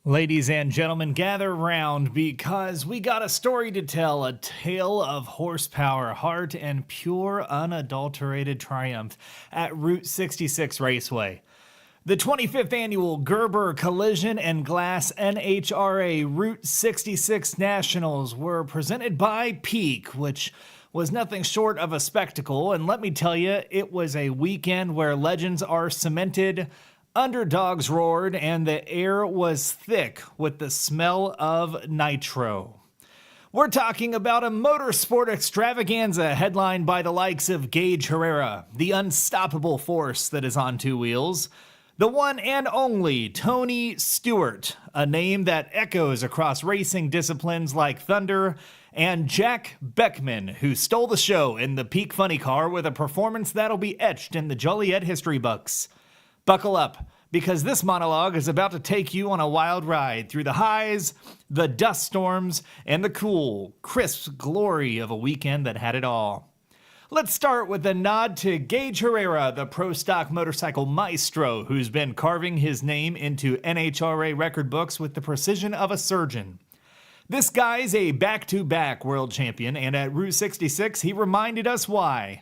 Ladies and gentlemen, gather round because we got a story to tell, a tale of horsepower, heart, and pure unadulterated triumph at Route 66 Raceway. The 25th annual Gerber Collision and Glass NHRA Route 66 Nationals were presented by Peak, which was nothing short of a spectacle, and let me tell you, it was a weekend where legends are cemented, underdogs roared, and the air was thick with the smell of nitro. We're talking about a motorsport extravaganza headlined by the likes of Gaige Herrera, the unstoppable force that is on two wheels, the one and only Tony Stewart, a name that echoes across racing disciplines like Thunder, and Jack Beckman, who stole the show in the Peak Funny Car with a performance that'll be etched in the Joliet history books. Buckle up, because this monologue is about to take you on a wild ride through the highs, the dust storms, and the cool, crisp glory of a weekend that had it all. Let's start with a nod to Gaige Herrera, the pro stock motorcycle maestro who's been carving his name into NHRA record books with the precision of a surgeon. This guy's a back-to-back world champion, and at Route 66, he reminded us why.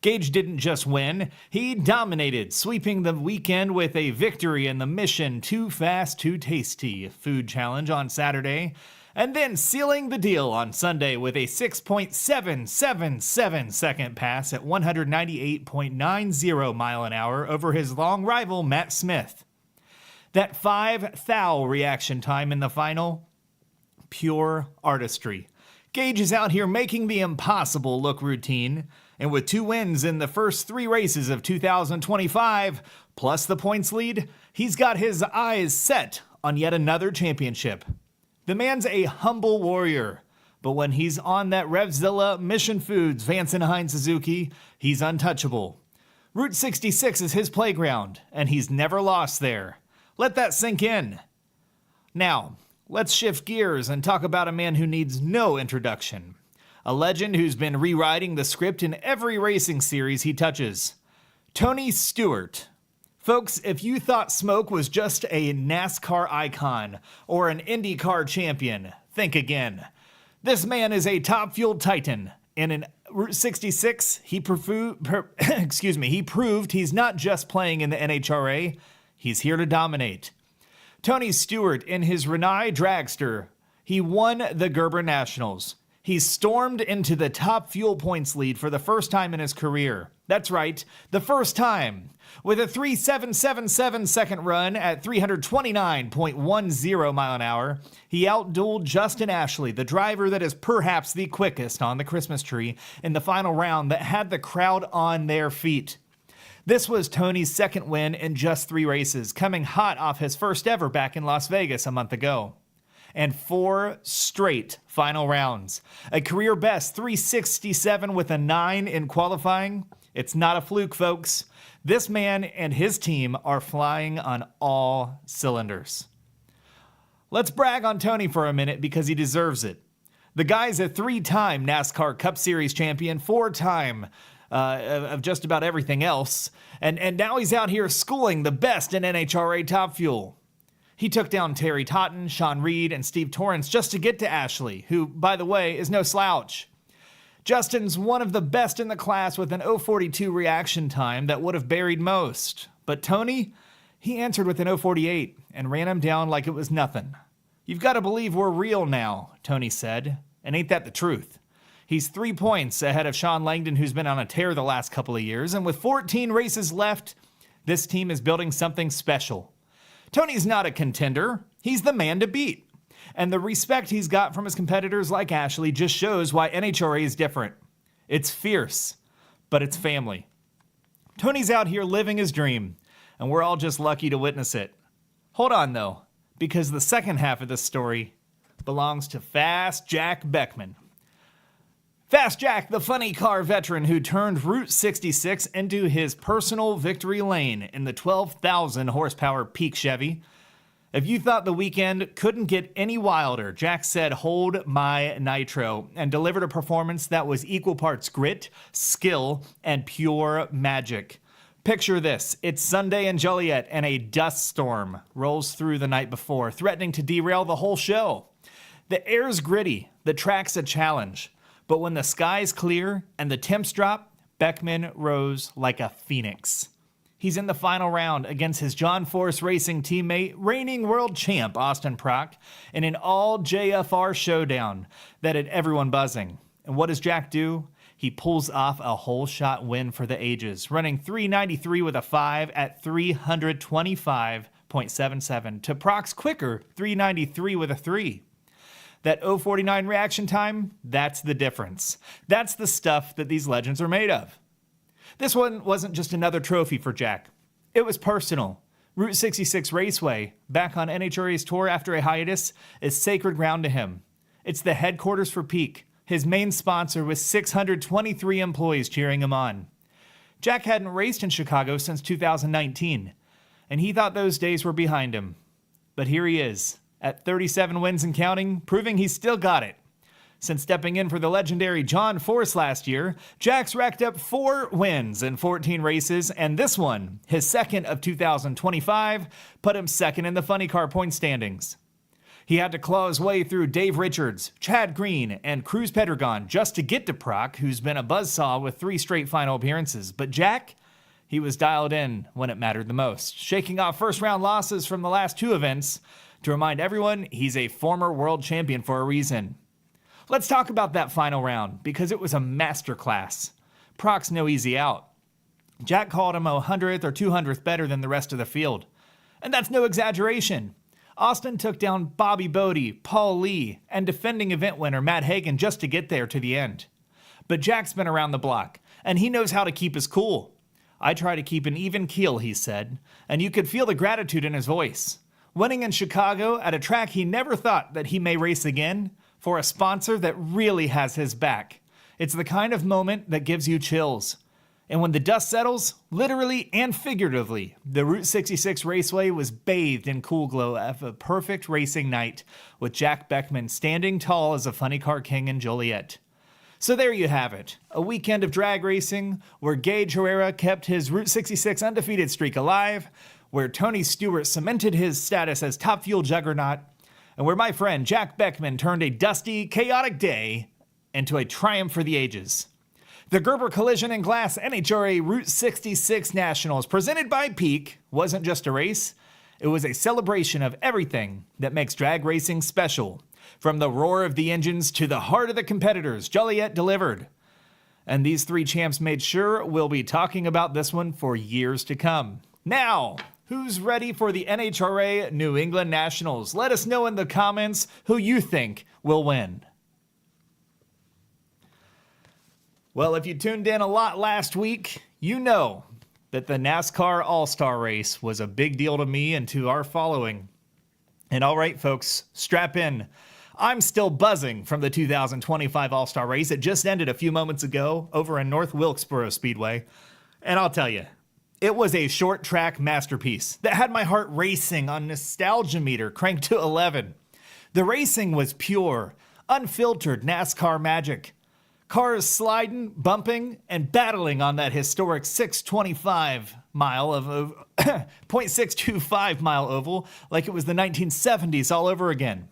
Gaige didn't just win, he dominated, sweeping the weekend with a victory in the Mission Too Fast, Too Tasty food challenge on Saturday, and then sealing the deal on Sunday with a 6.777 second pass at 198.90 mile an hour over his long rival Matt Smith. That 5 thou reaction time in the final, pure artistry. Gaige is out here making the impossible look routine, and with 2 wins in the first 3 races of 2025, plus the points lead, he's got his eyes set on yet another championship. The man's a humble warrior, but when he's on that Revzilla Mission Foods Vance and Hines Suzuki, he's untouchable. Route 66 is his playground, and he's never lost there. Let that sink in. Now, let's shift gears and talk about a man who needs no introduction. A legend who's been rewriting the script in every racing series he touches. Tony Stewart. Folks, if you thought Smoke was just a NASCAR icon or an IndyCar champion, think again. This man is a top-fueled titan, and in Route 66, he proved he's not just playing in the NHRA, he's here to dominate. Tony Stewart, in his Renai Dragster, he won the Gerber Nationals. He stormed into the top fuel points lead for the first time in his career. That's right, the first time. With a 3.777 second run at 329.10 mile an hour, he outdueled Justin Ashley, the driver that is perhaps the quickest on the Christmas tree, in the final round that had the crowd on their feet. This was Tony's second win in just 3 races, coming hot off his first ever back in Las Vegas a month ago. And 4 straight final rounds. A career best 367 with a 9 in qualifying. It's not a fluke, folks. This man and his team are flying on all cylinders. Let's brag on Tony for a minute because he deserves it. The guy's a 3-time NASCAR Cup Series champion, 4-time of just about everything else, and now he's out here schooling the best in NHRA Top Fuel. He took down Terry Totten, Sean Reed, and Steve Torrance just to get to Ashley, who, by the way, is no slouch. Justin's one of the best in the class with an 0.42 reaction time that would have buried most. But Tony, he answered with an 0.48 and ran him down like it was nothing. "You've got to believe we're real now," Tony said, and ain't that the truth? He's 3 points ahead of Sean Langdon, who's been on a tear the last couple of years, and with 14 races left, this team is building something special. Tony's not a contender, he's the man to beat. And the respect he's got from his competitors like Ashley just shows why NHRA is different. It's fierce, but it's family. Tony's out here living his dream, and we're all just lucky to witness it. Hold on though, because the second half of this story belongs to Fast Jack Beckman. Fast Jack, the funny car veteran who turned Route 66 into his personal victory lane in the 12,000 horsepower Peak Chevy. If you thought the weekend couldn't get any wilder, Jack said, "Hold my nitro," and delivered a performance that was equal parts grit, skill, and pure magic. Picture this. It's Sunday in Joliet and a dust storm rolls through the night before, threatening to derail the whole show. The air's gritty, the track's a challenge, but when the sky's clear and the temps drop, Beckman rose like a phoenix. He's in the final round against his John Force Racing teammate, reigning world champ Austin Prock, in an all-JFR showdown that had everyone buzzing. And what does Jack do? He pulls off a whole shot win for the ages, running 393 with a 5 at 325.77 to Prock's quicker 393 with a 3. That 049 reaction time, that's the difference. That's the stuff that these legends are made of. This one wasn't just another trophy for Jack. It was personal. Route 66 Raceway, back on NHRA's tour after a hiatus, is sacred ground to him. It's the headquarters for Peak, his main sponsor with 623 employees cheering him on. Jack hadn't raced in Chicago since 2019, and he thought those days were behind him. But here he is, at 37 wins and counting, proving he's still got it. Since stepping in for the legendary John Force last year, Jack's racked up 4 wins in 14 races, and this one, his second of 2025, put him second in the funny car point standings. He had to claw his way through Dave Richards, Chad Green, and Cruz Pedregon just to get to Prock, who's been a buzzsaw with 3 straight final appearances. But Jack, he was dialed in when it mattered the most, shaking off first-round losses from the last 2 events to remind everyone he's a former world champion for a reason. Let's talk about that final round, because it was a masterclass. Prock's no easy out. Jack called him 100th or 200th better than the rest of the field. And that's no exaggeration. Austin took down Bobby Bodie, Paul Lee, and defending event winner Matt Hagan just to get there to the end. But Jack's been around the block, and he knows how to keep his cool. I try to keep an even keel, he said, and you could feel the gratitude in his voice. Winning in Chicago at a track he never thought that he may race again, for a sponsor that really has his back. It's the kind of moment that gives you chills. And when the dust settles, literally and figuratively, the Route 66 Raceway was bathed in cool glow of a perfect racing night, with Jack Beckman standing tall as a funny car king in Joliet. So there you have it, a weekend of drag racing where Gaige Herrera kept his Route 66 undefeated streak alive, where Tony Stewart cemented his status as top fuel juggernaut, and where my friend Jack Beckman turned a dusty, chaotic day into a triumph for the ages. The Gerber Collision and Glass NHRA Route 66 Nationals, presented by Peak, wasn't just a race. It was a celebration of everything that makes drag racing special. From the roar of the engines to the heart of the competitors, Joliet delivered. And these 3 champs made sure we'll be talking about this one for years to come. Now, who's ready for the NHRA New England Nationals? Let us know in the comments who you think will win. Well, if you tuned in a lot last week, you know that the NASCAR All-Star Race was a big deal to me and to our following. And all right, folks, strap in. I'm still buzzing from the 2025 All-Star Race. It just ended a few moments ago over in North Wilkesboro Speedway. And I'll tell you, it was a short track masterpiece that had my heart racing on nostalgia meter cranked to 11. The racing was pure, unfiltered NASCAR magic. Cars sliding, bumping, and battling on that historic 625 mile of 0.625 mile oval like it was the 1970s all over again.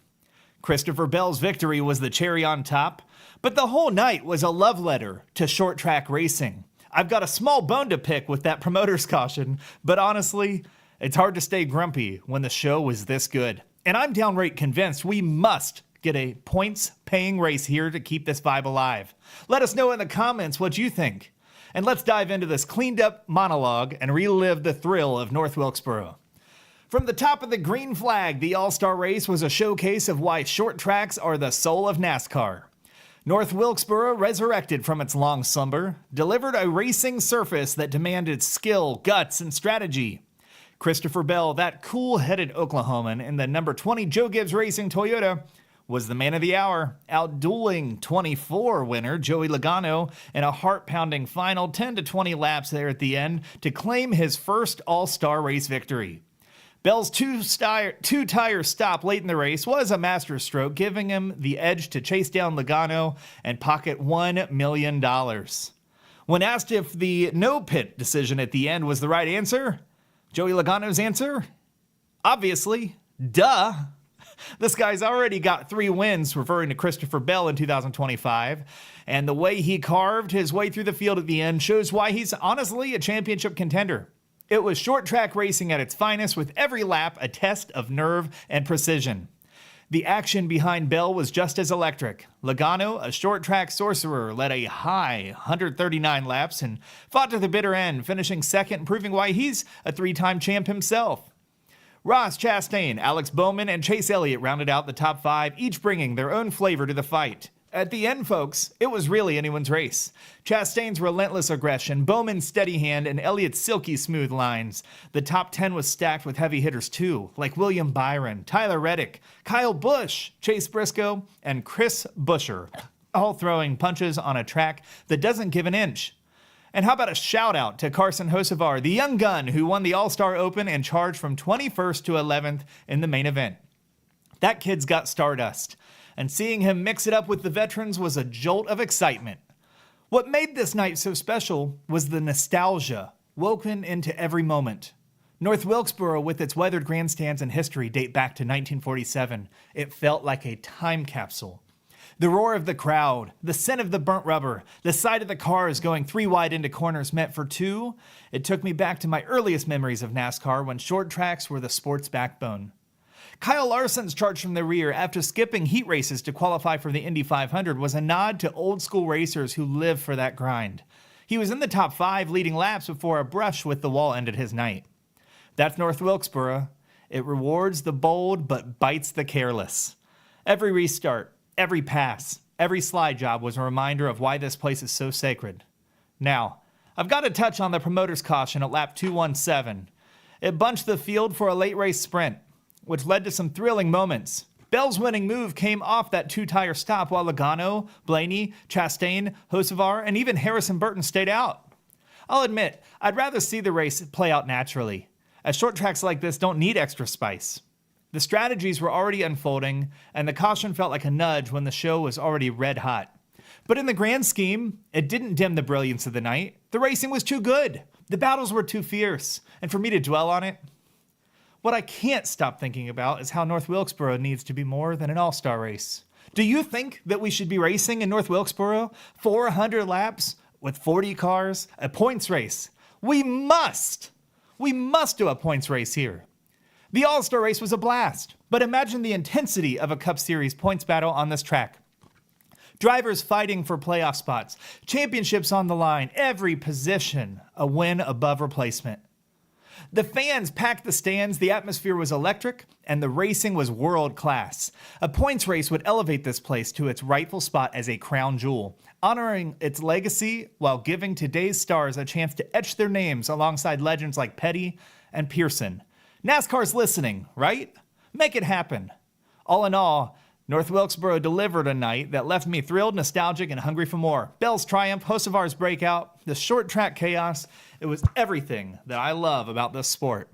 Christopher Bell's victory was the cherry on top, but the whole night was a love letter to short track racing. I've got a small bone to pick with that promoter's caution, but honestly, it's hard to stay grumpy when the show was this good. And I'm downright convinced we must get a points-paying race here to keep this vibe alive. Let us know in the comments what you think. And let's dive into this cleaned-up monologue and relive the thrill of North Wilkesboro. From the top of the green flag, the All-Star Race was a showcase of why short tracks are the soul of NASCAR. North Wilkesboro, resurrected from its long slumber, delivered a racing surface that demanded skill, guts, and strategy. Christopher Bell, that cool-headed Oklahoman in the number 20 Joe Gibbs Racing Toyota, was the man of the hour, outdueling 24 winner Joey Logano in a heart-pounding final 10 to 20 laps there at the end to claim his first All-Star Race victory. Bell's two-tire stop late in the race was a masterstroke, giving him the edge to chase down Logano and pocket $1 million. When asked if the no pit decision at the end was the right answer, Joey Logano's answer? Obviously, duh. This guy's already got 3 wins, referring to Christopher Bell in 2025, and the way he carved his way through the field at the end shows why he's honestly a championship contender. It was short track racing at its finest, with every lap a test of nerve and precision. The action behind Bell was just as electric. Logano, a short track sorcerer, led a high 139 laps and fought to the bitter end, finishing second, proving why he's a 3-time champ himself. Ross Chastain, Alex Bowman, and Chase Elliott rounded out the top 5, each bringing their own flavor to the fight. At the end, folks, it was really anyone's race. Chastain's relentless aggression, Bowman's steady hand, and Elliott's silky smooth lines. The top 10 was stacked with heavy hitters too, like William Byron, Tyler Reddick, Kyle Busch, Chase Briscoe, and Chris Buescher, all throwing punches on a track that doesn't give an inch. And how about a shout out to Carson Hocevar, the young gun who won the All-Star Open and charged from 21st to 11th in the main event. That kid's got stardust, and seeing him mix it up with the veterans was a jolt of excitement. What made this night so special was the nostalgia woven into every moment. North Wilkesboro, with its weathered grandstands and history, date back to 1947. It felt like a time capsule. The roar of the crowd, the scent of the burnt rubber, the sight of the cars going 3 wide into corners meant for 2. It took me back to my earliest memories of NASCAR when short tracks were the sport's backbone. Kyle Larson's charge from the rear after skipping heat races to qualify for the Indy 500 was a nod to old school racers who live for that grind. He was in the top 5 leading laps before a brush with the wall ended his night. That's North Wilkesboro. It rewards the bold but bites the careless. Every restart, every pass, every slide job was a reminder of why this place is so sacred. Now, I've got to touch on the promoter's caution at lap 217. It bunched the field for a late race sprint, which led to some thrilling moments. Bell's winning move came off that 2-tire stop while Logano, Blaney, Chastain, Hocevar, and even Harrison Burton stayed out. I'll admit, I'd rather see the race play out naturally, as short tracks like this don't need extra spice. The strategies were already unfolding, and the caution felt like a nudge when the show was already red hot. But in the grand scheme, it didn't dim the brilliance of the night. The racing was too good. The battles were too fierce, and for me to dwell on it, what I can't stop thinking about is how North Wilkesboro needs to be more than an all-star race. Do you think that we should be racing in North Wilkesboro 400 laps with 40 cars, a points race? We must do a points race here. The All-Star Race was a blast, but imagine the intensity of a Cup Series points battle on this track. Drivers fighting for playoff spots, championships on the line, every position a win above replacement. The fans packed the stands, the atmosphere was electric, and the racing was world-class. A points race would elevate this place to its rightful spot as a crown jewel, honoring its legacy while giving today's stars a chance to etch their names alongside legends like Petty and Pearson. NASCAR's listening, right? Make it happen. All in all, North Wilkesboro delivered a night that left me thrilled, nostalgic, and hungry for more. Bell's triumph, Hocevar's breakout, the short track chaos, it was everything that I love about this sport.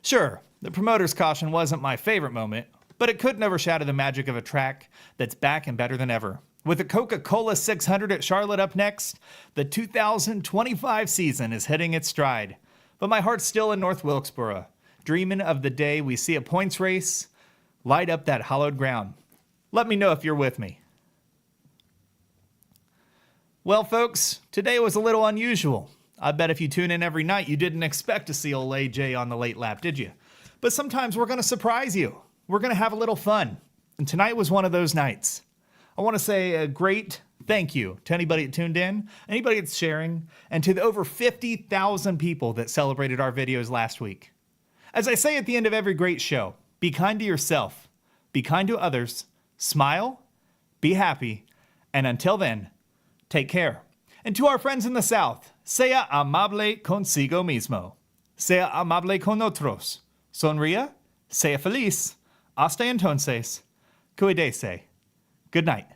Sure, the promoter's caution wasn't my favorite moment, but it couldn't overshadow the magic of a track that's back and better than ever. With the Coca-Cola 600 at Charlotte up next, the 2025 season is hitting its stride. But my heart's still in North Wilkesboro, dreaming of the day we see a points race light up that hallowed ground. Let me know if you're with me. Well, folks, today was a little unusual. I bet if you tune in every night, you didn't expect to see old AJ on the late lap, did you? But sometimes we're going to surprise you. We're going to have a little fun. And tonight was one of those nights. I want to say a great thank you to anybody that tuned in, anybody that's sharing, and to the over 50,000 people that celebrated our videos last week. As I say at the end of every great show, be kind to yourself, be kind to others, smile, be happy, and until then, take care. And to our friends in the South, sea amable consigo mismo. Sea amable con otros. Sonría, sea feliz. Hasta entonces, cuídese. Good night.